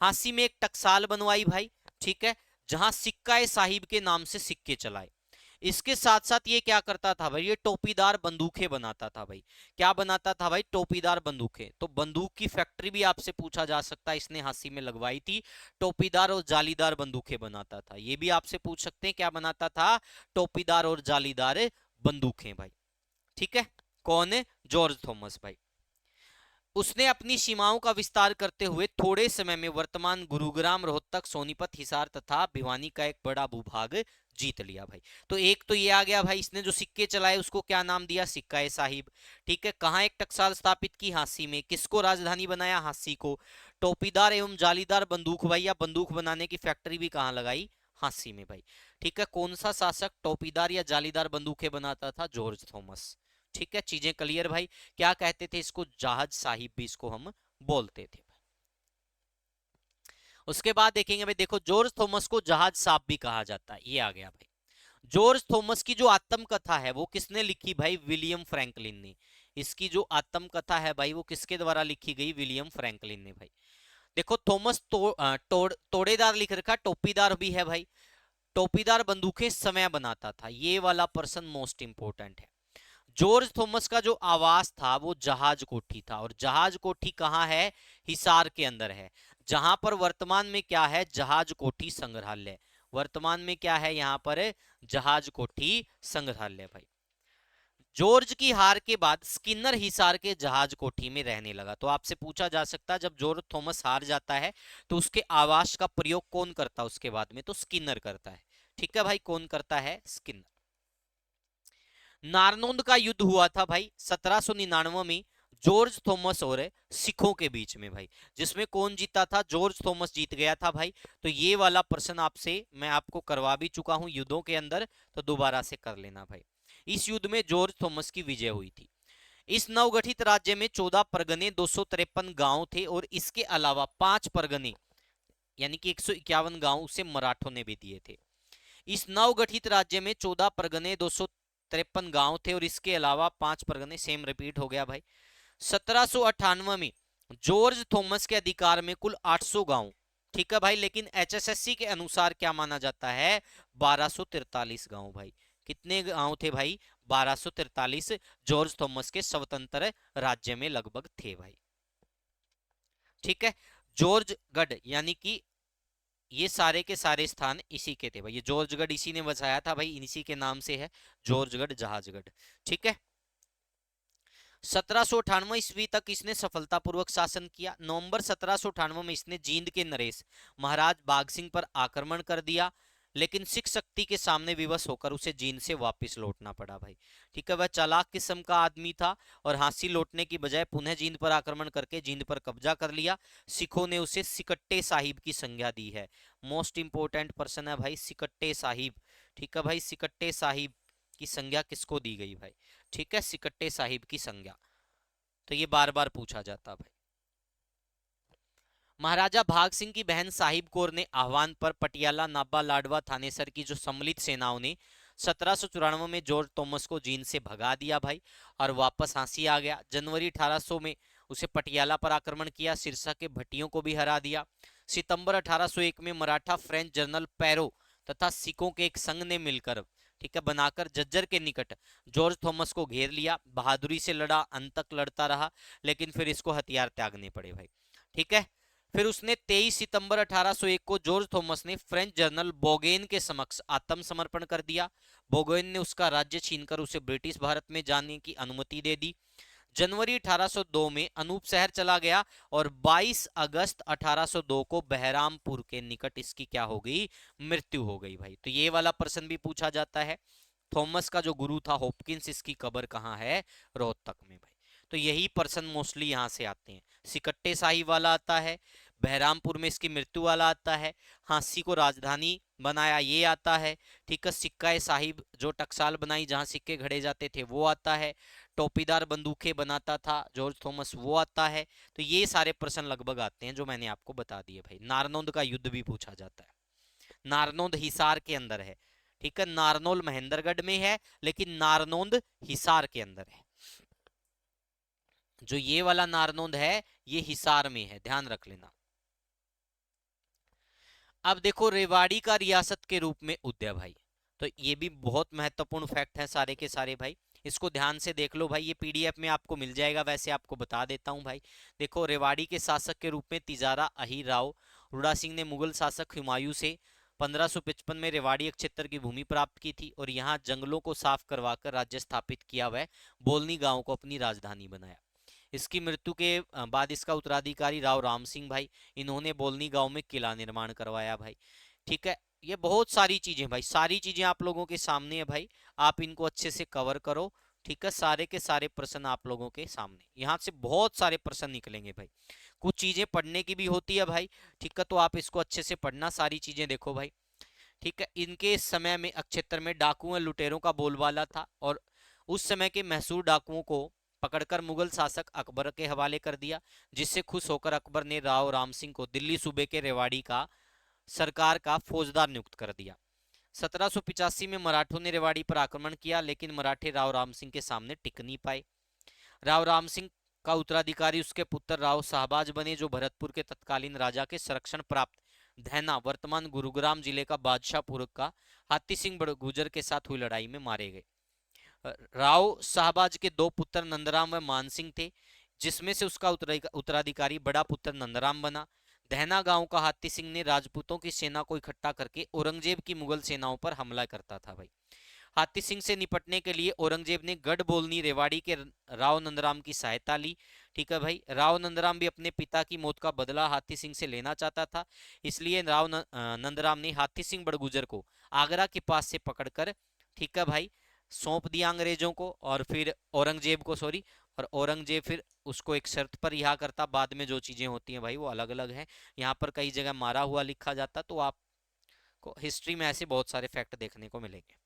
हाँसी में एक टकसाल बनवाई भाई, ठीक है, जहां सिक्का ए साहिब के नाम से सिक्के चलाए। इसके साथ साथ ये क्या करता था भाई? ये टोपीदार बंदूकें बनाता था भाई। क्या बनाता था भाई? टोपीदार बंदूकें। तो बंदूक की फैक्ट्री भी आपसे पूछा जा सकता है, इसने हाँसी में लगवाई थी। टोपीदार और जालीदार बंदूकें बनाता था, ये भी आपसे पूछ सकते हैं क्या बनाता था? टोपीदार और जालीदार बंदूकें भाई। ठीक है, कौन है? जॉर्ज थॉमस भाई। उसने अपनी सीमाओं का विस्तार करते हुए थोड़े समय में वर्तमान गुरुग्राम, रोहतक, सोनीपत, हिसार तथा भिवानी का एक बड़ा भूभाग जीत लिया भाई। तो एक तो ये आ गया भाई, इसने जो सिक्के चलाए उसको क्या नाम दिया? सिक्का ए साहिब। ठीक है, कहाँ एक टकसाल स्थापित की? हाँसी में। किसको राजधानी बनाया? हाँसी को। टोपीदार एवं जालीदार बंदूक भाई, या बंदूक बनाने की फैक्ट्री भी कहाँ लगाई? हाँसी में भाई। ठीक है, कौन सा शासक टोपीदार या जालीदार बंदूकें बनाता था? George Thomas. ठीक है, चीजें क्लियर भाई। क्या कहते थे इसको? जहाज साहिब भी इसको हम बोलते थे। उसके बाद देखेंगे भाई, देखो जॉर्ज थॉमस को जहाज साहब भी कहा जाता है, ये आ गया भाई। जॉर्ज थॉमस की जो आत्मकथा है वो किसने लिखी भाई? विलियम फ्रैंकलिन ने। इसकी जो आत्मकथा है भाई वो किसके द्वारा लिखी गई? विलियम फ्रैंकलिन ने भाई। देखो थॉमस तोड़ेदार लिख रखा, टोपीदार भी है भाई। टोपीदार बंदूकें समय बनाता था, ये वाला पर्सन मोस्ट इंपोर्टेंट है। जॉर्ज थॉमस का जो आवास था वो जहाज कोठी था, और जहाज कोठी कहाँ है? हिसार के अंदर है, जहां पर वर्तमान में क्या है? जहाज कोठी संग्रहालय। वर्तमान में क्या है यहाँ पर? जहाज कोठी संग्रहालय भाई। जॉर्ज की हार के बाद स्किनर हिसार के जहाज कोठी में रहने लगा। तो आपसे पूछा जा सकता है जब जॉर्ज थॉमस हार जाता है तो उसके आवास का प्रयोग कौन करता है उसके बाद में? तो स्किनर करता है। ठीक है भाई, कौन करता है? स्किनर। नारनौंद का युद्ध हुआ था भाई 1799 में जॉर्ज थॉमस और सिखों के बीच में भाई, जिसमें कौन जीता था? जॉर्ज थॉमस जीत गया था भाई। तो ये वाला प्रश्न आपसे मैं आपको करवा भी चुका हूं युद्धों के अंदर, तो दोबारा से कर लेना भाई। इस युद्ध में जॉर्ज थॉमस की विजय हुई थी। इस नवगठित राज्य में 14 परगने, 253 गांव थे, और इसके अलावा 5 परगने यानी कि 151 गांव उसे मराठों ने भी दिए थे। इस नवगठित राज्य में 14 परगने, 253 गांव थे, और इसके अलावा 5 परगने। सेम रिपीट हो गया भाई। 1798 में जॉर्ज थॉमस के अधिकार में कुल 800 गांव। ठीक है भाई, लेकिन एचएसएससी के अनुसार क्या माना जाता है? 1243 गांव भाई। कितने गांव थे भाई? 1243 जॉर्ज थॉमस के स्वतंत्र राज्य में लगभग थे भाई। ठीक है, जॉर्ज गढ़ यानी कि ये सारे के सारे स्थान इसी के थे भाई। ये जॉर्जगढ़ इसी ने बसाया था भाई, इसी के नाम से है जॉर्जगढ़, जहाजगढ़। ठीक है। 1798 ईस्वी तक इसने सफलतापूर्वक शासन किया। नवंबर 1798 में इसने जींद के नरेश महाराज बाग सिंह पर आक्रमण कर दिया, लेकिन सिख शक्ति के सामने विवश होकर उसे जींद से वापस लौटना पड़ा भाई। ठीक है, वह चालाक किस्म का आदमी था और हांसी लौटने की बजाय पुनः जींद पर आक्रमण करके जींद पर कब्जा कर लिया। सिखों ने उसे सिकट्टे साहिब की संज्ञा दी है। मोस्ट इंपोर्टेंट पर्सन है भाई, सिकट्टे साहिब। ठीक है भाई, सिकट्टे साहिब की संज्ञा किसको दी गई भाई? ठीक है, सिकट्टे साहिब की संज्ञा। तो ये बार बार पूछा जाता भाई। महाराजा भाग सिंह की बहन साहिब कौर ने आह्वान पर पटियाला, नाभा, लाडवा, थानेसर की जो सम्मिलित सेनाओं ने 1794 में जॉर्ज थॉमस को जींद से भगा दिया भाई, और वापस हांसी आ गया। जनवरी 1800 में उसे पटियाला पर आक्रमण किया, सिरसा के भट्टियों को भी हरा दिया। सितंबर 1801 में मराठा फ्रेंच जनरल पैरो तथा सिखों के एक संघ ने मिलकर, ठीक है, बनाकर जज्जर के निकट जॉर्ज थॉमस को घेर लिया। बहादुरी से लड़ा, अंत तक लड़ता रहा, लेकिन फिर इसको हथियार त्यागने पड़े भाई। ठीक है, फिर उसने 23 सितंबर 1801 को जॉर्ज थॉमस ने फ्रेंच जनरल बोगेन के समक्ष आत्मसमर्पण कर दिया। बोगेन ने उसका राज्य छीनकर उसे ब्रिटिश भारत में जाने की अनुमति दे दी। जनवरी 1802 में अनूप शहर चला गया, और 22 अगस्त 1802 को बहरामपुर के निकट इसकी क्या हो गई? मृत्यु हो गई भाई। तो ये वाला प्रश्न भी पूछा जाता है। थॉमस का जो गुरु था हॉपकिंस, इसकी कब्र कहाँ है? रोहतक में भाई। तो यही पर्सन मोस्टली यहाँ से आते हैं। सिकट्टे शाही वाला आता है, बहरामपुर में इसकी मृत्यु वाला आता है, हांसी को राजधानी बनाया ये आता है। ठीक है, सिक्का साहिब जो टकसाल बनाई जहां सिक्के घड़े जाते थे वो आता है। टोपीदार बंदूकें बनाता था जॉर्ज थॉमस, वो आता है। तो ये सारे प्रश्न लगभग आते हैं जो मैंने आपको बता दिए भाई। नारनौंद का युद्ध भी पूछा जाता है। नारनौंद हिसार के अंदर है। ठीक है, नारनौल महेंद्रगढ़ में है, लेकिन नारनौंद हिसार के अंदर है। जो ये वाला नारनौंद है ये हिसार में है, ध्यान रख लेना। अब देखो रेवाड़ी का रियासत के रूप में उदय भाई, तो ये भी बहुत महत्वपूर्ण फैक्ट है सारे के सारे भाई। इसको ध्यान से देख लो भाई, ये पीडीएफ में आपको मिल जाएगा, वैसे आपको बता देता हूं भाई। देखो, रेवाड़ी के शासक के रूप में तिजारा अहीर राव रुड़ा सिंह ने मुगल शासक हुमायूं से 1555 में रेवाड़ी क्षेत्र की भूमि प्राप्त की थी, और यहाँ जंगलों को साफ करवाकर राज्य स्थापित किया। वह बोलनी गांव को अपनी राजधानी बनाया। इसकी मृत्यु के बाद इसका उत्तराधिकारी राव राम सिंह भाई, इन्होंने बोलनी गांव में किला निर्माण करवाया भाई। ठीक है, ये बहुत सारी चीजें भाई, सारी चीजें आप लोगों के सामने है भाई, आप इनको अच्छे से कवर करो। ठीक है, सारे के सारे प्रश्न आप लोगों के सामने, यहाँ से बहुत सारे प्रश्न निकलेंगे भाई। कुछ चीजें पढ़ने की भी होती है भाई। ठीक है, तो आप इसको अच्छे से पढ़ना, सारी चीजें देखो भाई। ठीक है, इनके समय में अक्षेत्र में डाकुओं लुटेरों का बोलबाला था, और उस समय के मैसूर डाकुओं को पकड़कर मुगल शासक अकबर के हवाले कर दिया, जिससे खुश होकर अकबर ने राव राम सिंह को दिल्ली सूबे के रेवाड़ी का सरकार का फौजदार नियुक्त कर दिया। 1785 में मराठों ने रेवाड़ी पर आक्रमण किया, लेकिन मराठे राव राम सिंह के सामने टिक नहीं पाए। राव राम सिंह का उत्तराधिकारी उसके पुत्र राव शाहबाज बने, जो भरतपुर के तत्कालीन राजा के संरक्षण प्राप्त धैना, वर्तमान गुरुग्राम जिले का बादशाहपुर का, हाथी सिंह बड़गुजर के साथ हुई लड़ाई में मारे गए। राव शाहबाज के दो पुत्र नंदराम व मानसिंह थे, जिसमें से उसका उत्तराधिकारी बड़ा पुत्र नंदराम बना। दहना गांव का हाथी सिंह ने राजपूतों की सेना को इकट्ठा करके औरंगजेब की मुगल सेनाओं पर हमला करता था भाई। हाथी सिंह से निपटने के लिए औरंगजेब ने गढ़ बोलनी रेवाड़ी के राव नंदराम की सहायता ली। ठीक है भाई, राव नंदराम भी अपने पिता की मौत का बदला हाथी सिंह से लेना चाहता था, इसलिए नंदराम ने हाथी सिंह बड़गुजर को आगरा के पास से पकड़कर, ठीक है भाई, सौंप दिया अंग्रेजों को, और फिर औरंगजेब को, सॉरी, और औरंगजेब फिर उसको एक शर्त पर रिहा करता। बाद में जो चीजें होती हैं भाई वो अलग अलग हैं, यहाँ पर कई जगह मारा हुआ लिखा जाता, तो आपको हिस्ट्री में ऐसे बहुत सारे फैक्ट देखने को मिलेंगे।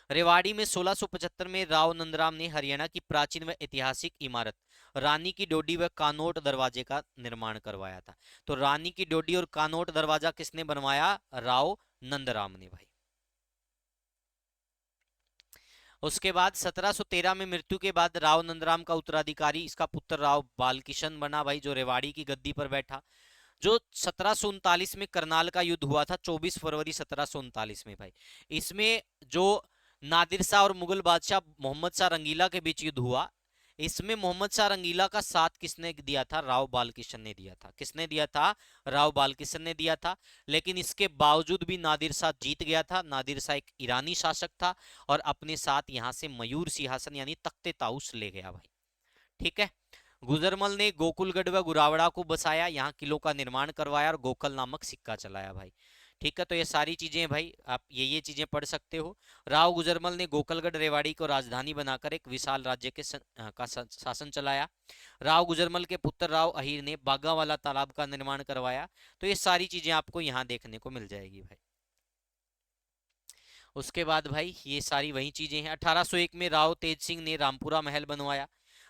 रेवाड़ी में 1675 में राव नंदराम ने हरियाणा की प्राचीन व ऐतिहासिक इमारत रानी की डोडी व कानोट दरवाजे का निर्माण करवाया था। तो रानी की डोडी और कानोट दरवाजा किसने बनवाया? राव नंदराम ने भाई। उसके बाद 1713 में मृत्यु के बाद राव नंदराम का उत्तराधिकारी इसका पुत्र राव बालकिशन बना भाई, जो रेवाड़ी की गद्दी पर बैठा। जो 1739 में करनाल का युद्ध हुआ था, 24 फरवरी 1739 में भाई, इसमें जो नादिर शाह और मुगल बादशाह मोहम्मद शाह रंगीला के बीच युद्ध हुआ, इसमें मोहम्मद शाह रंगीला का साथ किसने दिया था? राव बालकिशन ने दिया था। किसने दिया था? राव बालकिशन ने दिया था। लेकिन इसके बावजूद भी नादिर शाह जीत गया था। नादिर शाह एक ईरानी शासक था और अपने साथ यहां से मयूर सिंहासन यानी तख्ते ताउस ले गया भाई। ठीक है। गुजरमल ने गोकुलगढ़ व गुरावड़ा को बसाया, यहाँ किलों का निर्माण करवाया और गोकल नामक सिक्का चलाया भाई। ठीक है, तो ये सारी चीजें भाई आप ये चीजें पढ़ सकते हो। राव गुजरमल ने गोकलगढ़ रेवाड़ी को राजधानी बनाकर एक विशाल राज्य के शासन चलाया। राव गुजरमल के पुत्र राव अहीर ने बागावाला तालाब का निर्माण करवाया। तो ये सारी चीजें आपको यहाँ देखने को मिल जाएगी भाई। उसके बाद भाई ये सारी वही चीजें हैं। 1801 में राव तेज सिंह ने रामपुरा महल बनवाया।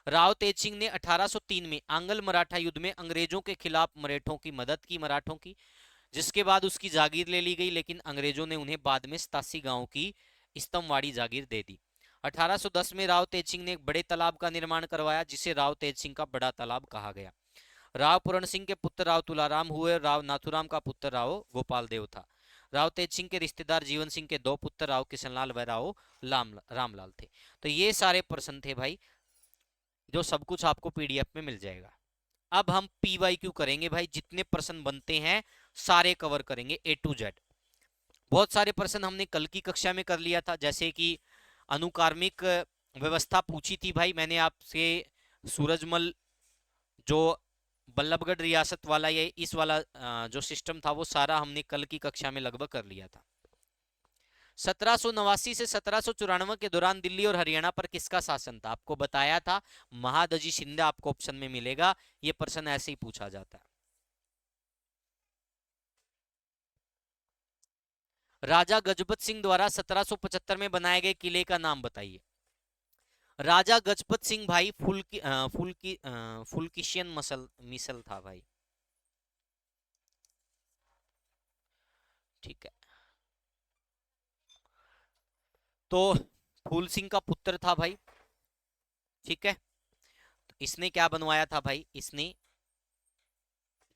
राव तेज सिंह ने 1803 में आंगल मराठा युद्ध में अंग्रेजों के खिलाफ मराठों की मदद की, मराठों की, जिसके बाद उसकी जागीर ले ली गई, लेकिन अंग्रेजों ने उन्हें बाद में 87 गांव की स्तंभवाड़ी जागीर दे दी। 1810 में राव तेज सिंह ने एक बड़े तालाब का निर्माण करवाया, जिसे राव तेज सिंह का बड़ा तालाब कहा गया। राव पूरण सिंह के पुत्र राव तुलाराम हुए। राव नाथुराम का पुत्र राव गोपाल देव था। राव तेज सिंह के रिश्तेदार जीवन सिंह के दो पुत्र राव किशनलाल व राव रामलाल थे। तो ये सारे प्रश्न थे भाई, जो सब कुछ आपको पीडीएफ में मिल जाएगा। अब हम पीवाईक्यू करेंगे भाई, जितने प्रश्न बनते हैं सारे कवर करेंगे ए टू जेड। बहुत सारे प्रश्न हमने कल की कक्षा में कर लिया था, जैसे कि अनुकार्मिक व्यवस्था पूछी थी भाई मैंने आपसे। सूरजमल जो बल्लभगढ़ रियासत वाला, ये इस वाला जो सिस्टम था वो सारा हमने कल की कक्षा में लगभग कर लिया था। 1789 से 1794 के दौरान दिल्ली और हरियाणा पर किसका शासन था? आपको बताया था महादजी शिंदे, आपको ऑप्शन में मिलेगा। ये प्रश्न ऐसे ही पूछा जाता है। राजा गजपत सिंह द्वारा 1775 में बनाए गए किले का नाम बताइए। राजा गजपत सिंह भाई फुलकिशियन मिसल था भाई। ठीक है, तो फूल सिंह का पुत्र था भाई। ठीक है, तो इसने क्या बनवाया था भाई? इसने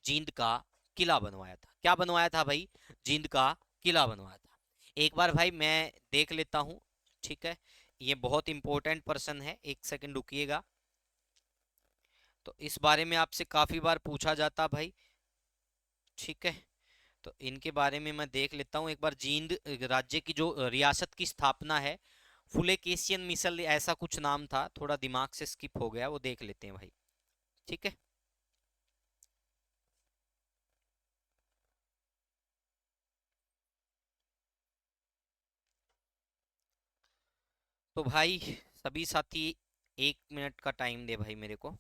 जींद का किला बनवाया था। क्या बनवाया था भाई? जींद का किला बनवाया था। एक बार भाई मैं देख लेता हूं। ठीक है, ये बहुत इंपॉर्टेंट पर्सन है, एक सेकंड रुकिएगा। तो इस बारे में आपसे काफी बार पूछा जाता भाई। ठीक है, तो इनके बारे में मैं देख लेता हूँ एक बार। जींद राज्य की जो रियासत की स्थापना है, फुलेकेशियन मिसल ऐसा कुछ नाम था, थोड़ा दिमाग से स्किप हो गया, वो देख लेते हैं भाई। ठीक है, तो भाई सभी साथी 1 मिनट का टाइम दे भाई मेरे को।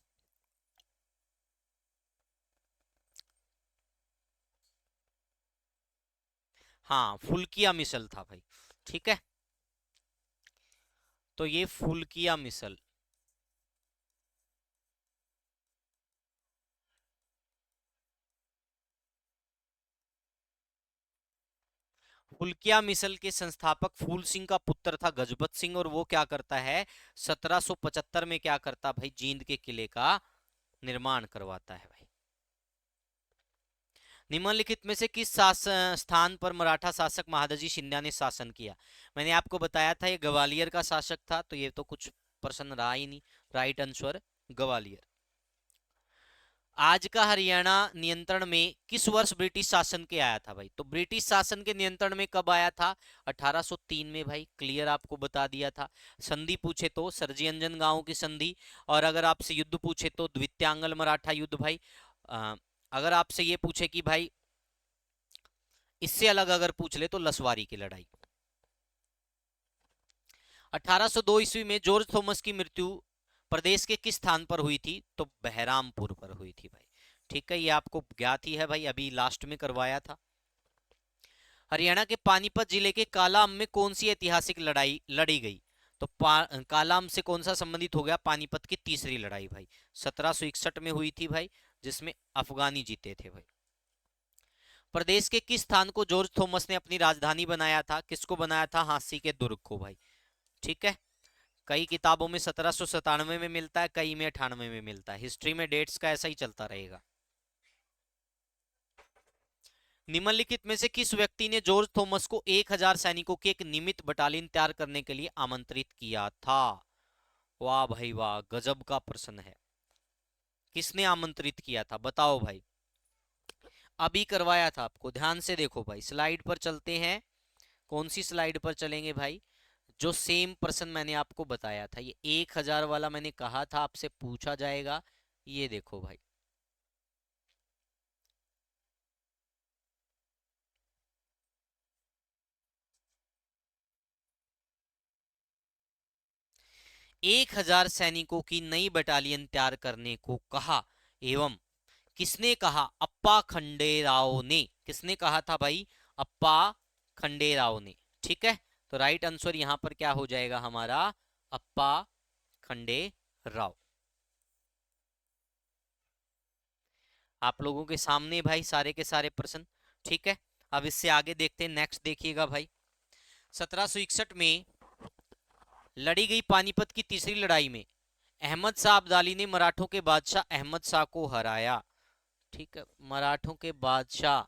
हाँ, फुल्किया मिसल था भाई। ठीक है, तो ये फुल्किया मिसल, फुल्किया मिसल के संस्थापक फूल सिंह का पुत्र था गजपत सिंह, और वो क्या करता है 1775 में क्या करता भाई, जींद के किले का निर्माण करवाता है भाई। निम्नलिखित में से किस स्थान पर मराठा शासक महादजी शिंदे ने शासन किया? मैंने आपको बताया था ये ग्वालियर का शासक था, तो ये तो कुछ प्रश्न रहा ही नहीं। Right answer Gwalior. आज का हरियाणा नियंत्रण में किस वर्ष ब्रिटिश शासन के आया था भाई? तो ब्रिटिश शासन के नियंत्रण में कब आया था? 1803 में भाई, क्लियर आपको बता दिया था। संधि पूछे तो सरजी अंजन गांव की संधि, और अगर आपसे युद्ध पूछे तो द्वित्यांगल मराठा युद्ध भाई। अगर आपसे ये पूछे कि भाई इससे अलग अगर पूछ ले तो लसवारी की लड़ाई। 1802 ईस्वी में जॉर्ज थॉमस की मृत्यु प्रदेश के किस स्थान पर हुई थी? तो बहरामपुर पर हुई थी भाई। ठीक है, ये आपको ज्ञात ही है भाई, अभी लास्ट में करवाया था। हरियाणा के पानीपत जिले के कालाअंब में कौन सी ऐतिहासिक लड़ाई लड़ी गई? तो कालाअंब से कौन सा संबंधित हो गया? पानीपत की तीसरी लड़ाई भाई, 1761 में हुई थी भाई, जिसमें अफगानी जीते थे भाई। प्रदेश के किस स्थान को जॉर्ज थॉमस ने अपनी राजधानी बनाया था? किसको बनाया था? हांसी के दुर्ग को भाई। ठीक है, कई किताबों में 1797 में मिलता है, कई में 98 में मिलता है। हिस्ट्री में डेट्स का ऐसा ही चलता रहेगा। निम्नलिखित में से किस व्यक्ति ने जॉर्ज थॉमस को 1000 सैनिकों की एक नियमित बटालियन तैयार करने के लिए आमंत्रित किया था? वाह भाई वाह, गजब का प्रश्न है। किसने आमंत्रित किया था बताओ भाई? अभी करवाया था आपको, ध्यान से देखो भाई, स्लाइड पर चलते हैं। कौन सी स्लाइड पर चलेंगे भाई? जो सेम पर्सन मैंने आपको बताया था, ये 1000 वाला मैंने कहा था आपसे पूछा जाएगा। ये देखो भाई, 1000 सैनिकों की नई बटालियन तैयार करने को कहा, एवं किसने कहा? अप्पा खंडेराव ने। किसने कहा था भाई? अप्पा खंडेराव ने। ठीक है, तो राइट आंसर यहां पर क्या हो जाएगा हमारा? अप्पा खंडेराव। आप लोगों के सामने भाई सारे के सारे प्रश्न। ठीक है, अब इससे आगे देखते हैं, नेक्स्ट देखिएगा भाई। 1761 में लड़ी गई पानीपत की तीसरी लड़ाई में अहमद शाह अब्दाली ने मराठों के बादशाह अहमद शाह को हराया। ठीक है, मराठों के बादशाह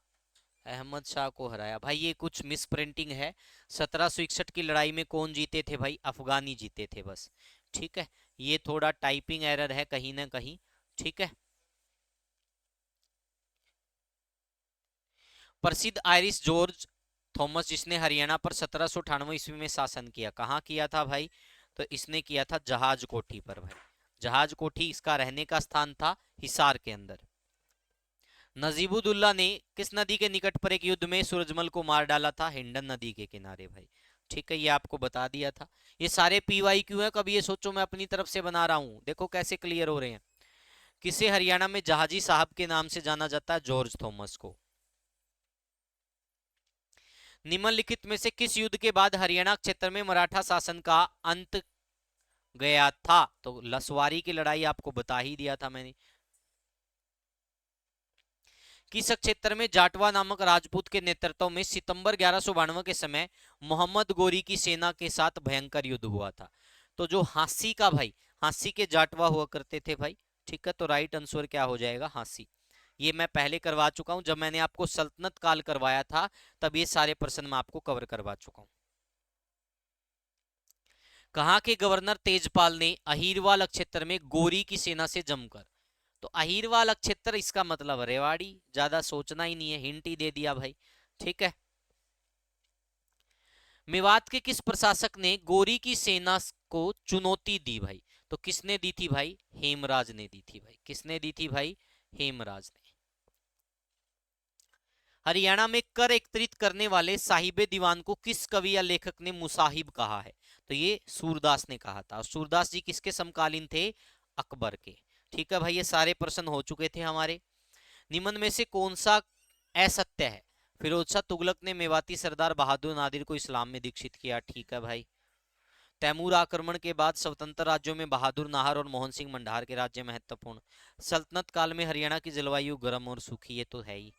अहमद शाह को हराया भाई, ये कुछ मिस प्रिंटिंग है। 1761 की लड़ाई में कौन जीते थे भाई? अफगानी जीते थे बस। ठीक है, ये थोड़ा टाइपिंग एरर है कहीं ना कहीं। ठीक है, प्रसिद्ध आयरिश जॉर्ज थॉमस जिसने हरियाणा पर 1798 ईस्वी में शासन किया, कहाँ किया था भाई? तो इसने किया था जहाज कोठी पर भाई। जहाज कोठी इसका रहने का स्थान था, हिसार के अंदर। नजीबुद्दौला ने किस नदी के निकट पर एक युद्ध में सूरजमल को मार डाला था? हिंडन नदी के किनारे भाई। ठीक है, ये आपको बता दिया था। ये सारे पीवाई क्यों है, कभी ये सोचो मैं अपनी तरफ से बना रहा हूं, देखो कैसे क्लियर हो रहे हैं। किसे हरियाणा में जहाजी साहब के नाम से जाना जाता है? जॉर्ज थॉमस को। निम्नलिखित में से किस युद्ध के बाद हरियाणा क्षेत्र में मराठा शासन का अंत गया था? तो लसवारी की लड़ाई आपको बता ही दिया था मैंने। किस क्षेत्र में जाटवा नामक राजपूत के नेतृत्व में सितंबर 1192 के समय मोहम्मद गोरी की सेना के साथ भयंकर युद्ध हुआ था? तो जो हांसी का भाई, हांसी के जाटवा हुआ करते थे भाई। ठीक है, तो राइट आंसर क्या हो जाएगा? हांसी। ये मैं पहले करवा चुका हूं, जब मैंने आपको सल्तनत काल करवाया था तब ये सारे प्रश्न मैं आपको कवर करवा चुका हूं। कहाँ के गवर्नर तेजपाल ने अहिरवाल क्षेत्र में गोरी की सेना से जमकर? तो अहिरवाल क्षेत्र इसका मतलब रेवाड़ी, ज्यादा सोचना ही नहीं है, हिंट ही दे दिया भाई। ठीक है, मेवात के किस प्रशासक ने गोरी की सेना को चुनौती दी भाई? तो किसने दी थी भाई? हेमराज ने दी थी भाई। किसने दी थी भाई? हेमराज ने। हरियाणा में कर एकत्रित करने वाले साहिबे दीवान को किस कवि या लेखक ने मुसाहिब कहा है? तो ये सूरदास ने कहा था। और सूरदास जी किसके समकालीन थे? अकबर के। ठीक है भाई, ये सारे प्रश्न हो चुके थे हमारे। निम्न में से कौन सा असत्य है? फिरोज शाह तुगलक ने मेवाती सरदार बहादुर नादिर को इस्लाम में दीक्षित किया। ठीक है भाई। तैमूर आक्रमण के बाद स्वतंत्र राज्यों में बहादुर नाहर और मोहन सिंह मंडार के राज्य महत्वपूर्ण। सल्तनत काल में हरियाणा की जलवायु गर्म और सूखी, ये तो है ही।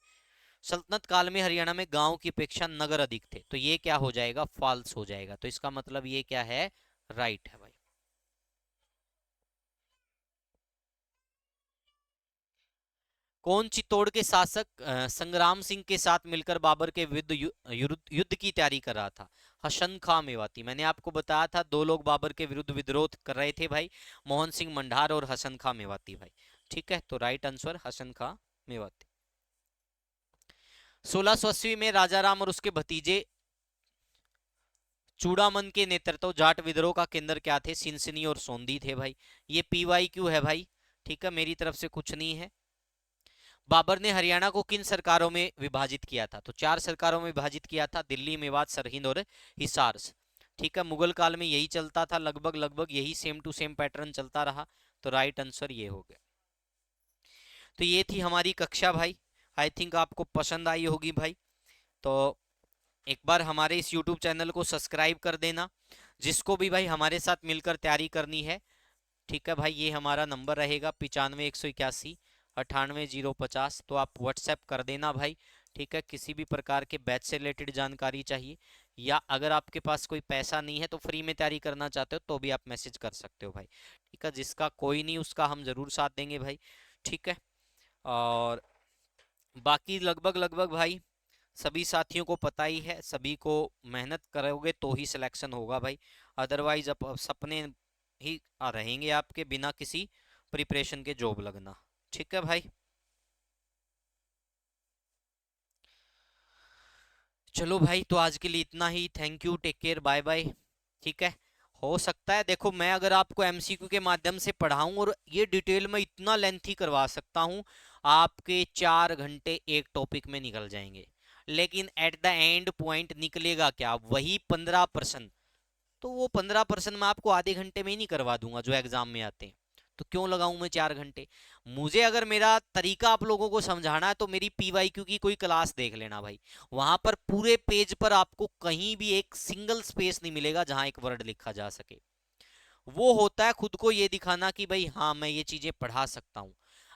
सल्तनत काल में हरियाणा में गांव की अपेक्षा नगर अधिक थे, तो ये क्या हो जाएगा, फॉल्स हो जाएगा। तो इसका मतलब ये क्या है, राइट है भाई। कौन चित्तौड़ के शासक संग्राम सिंह के साथ मिलकर बाबर के विरुद्ध युद्ध की तैयारी कर रहा था? हसन खां मेवाती। मैंने आपको बताया था दो लोग बाबर के विरुद्ध विद्रोह कर रहे थे भाई, मोहन सिंह मंडार और हसन खां मेवाती भाई। ठीक है, तो राइट आंसर हसन खां मेवाती। 1680 में राजा राम और उसके भतीजे चूड़ामन के नेतृत्व जाट विद्रोह का केंद्र क्या थे? सिनसिनी और सोंदी थे भाई। ये PYQ है भाई, ठीक है, मेरी तरफ से कुछ नहीं है। बाबर ने हरियाणा को किन सरकारों में विभाजित किया था? तो 4 सरकारों में विभाजित किया था, दिल्ली, मेवात, सरहिंद और हिसार। ठीक है, मुगल काल में यही चलता था, लगभग लगभग यही सेम टू सेम पैटर्न चलता रहा। तो राइट आंसर ये हो गया। तो ये थी हमारी कक्षा भाई, आई थिंक आपको पसंद आई होगी भाई। तो एक बार हमारे इस YouTube चैनल को सब्सक्राइब कर देना, जिसको भी भाई हमारे साथ मिलकर तैयारी करनी है। ठीक है भाई, ये हमारा नंबर रहेगा 95 181 98 050, तो आप व्हाट्सएप कर देना भाई। ठीक है, किसी भी प्रकार के बैच से रिलेटेड जानकारी चाहिए, या अगर आपके पास कोई पैसा नहीं है तो फ्री में तैयारी करना चाहते हो तो भी आप मैसेज कर सकते हो भाई। ठीक है, जिसका कोई नहीं उसका हम जरूर साथ देंगे भाई। ठीक है, और बाकी लगभग लगभग भाई सभी साथियों को पता ही है, सभी को मेहनत करोगे तो ही सिलेक्शन होगा भाई, अदरवाइज अब सपने ही रहेंगे आपके बिना किसी प्रिपरेशन के जॉब लगना। ठीक है भाई, चलो भाई, तो आज के लिए इतना ही। Thank you, take care, bye bye. ठीक है, हो सकता है देखो मैं अगर आपको MCQ के माध्यम से पढ़ाऊं और ये डिटेल में इतना लेंथी करवा सकता हूं, आपके 4 घंटे एक टॉपिक में निकल जाएंगे, लेकिन एट द एंड पॉइंट निकलेगा क्या, वही 15%। तो वो 15% मैं आपको आधे घंटे में ही नहीं करवा दूंगा जो एग्जाम में आते हैं। तो क्यों लगाऊं मैं 4 घंटे? मुझे अगर मेरा तरीका आप लोगों को समझाना है तो मेरी PYQ की कोई क्लास देख लेना भाई। वहां पर पूरे पेज पर आपको कहीं भी एक सिंगल स्पेस नहीं मिलेगा जहां एक वर्ड लिखा जा सके। वो होता है खुद को ये दिखाना कि भाई हाँ मैं ये चीजें पढ़ा सकता हूँ।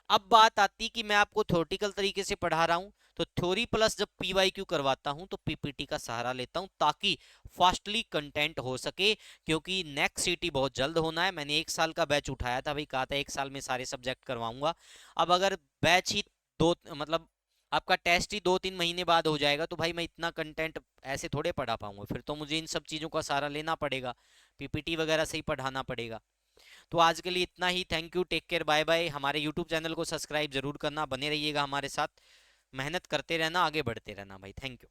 अब बात आती कि मैं आपको थ्योरेटिकल तरीके से पढ़ा रहा हूँ, तो थ्योरी प्लस जब PYQ करवाता हूँ तो PPT का सहारा लेता हूँ ताकि फास्टली कंटेंट हो सके, क्योंकि नेक्स्ट CT बहुत जल्द होना है। मैंने 1 साल का बैच उठाया था भाई, कहा था 1 साल में सारे सब्जेक्ट करवाऊंगा। अब अगर बैच ही दो मतलब आपका टेस्ट ही 2-3 महीने बाद हो जाएगा तो भाई मैं इतना कंटेंट ऐसे थोड़े पढ़ा पाऊंगा, फिर तो मुझे इन सब चीज़ों का सहारा लेना पड़ेगा, PPT वगैरह से ही पढ़ाना पड़ेगा। तो आज के लिए इतना ही, thank you, take care, bye bye. हमारे यूट्यूब चैनल को सब्सक्राइब जरूर करना, बने रहिएगा हमारे साथ, मेहनत करते रहना, आगे बढ़ते रहना भाई। Thank you.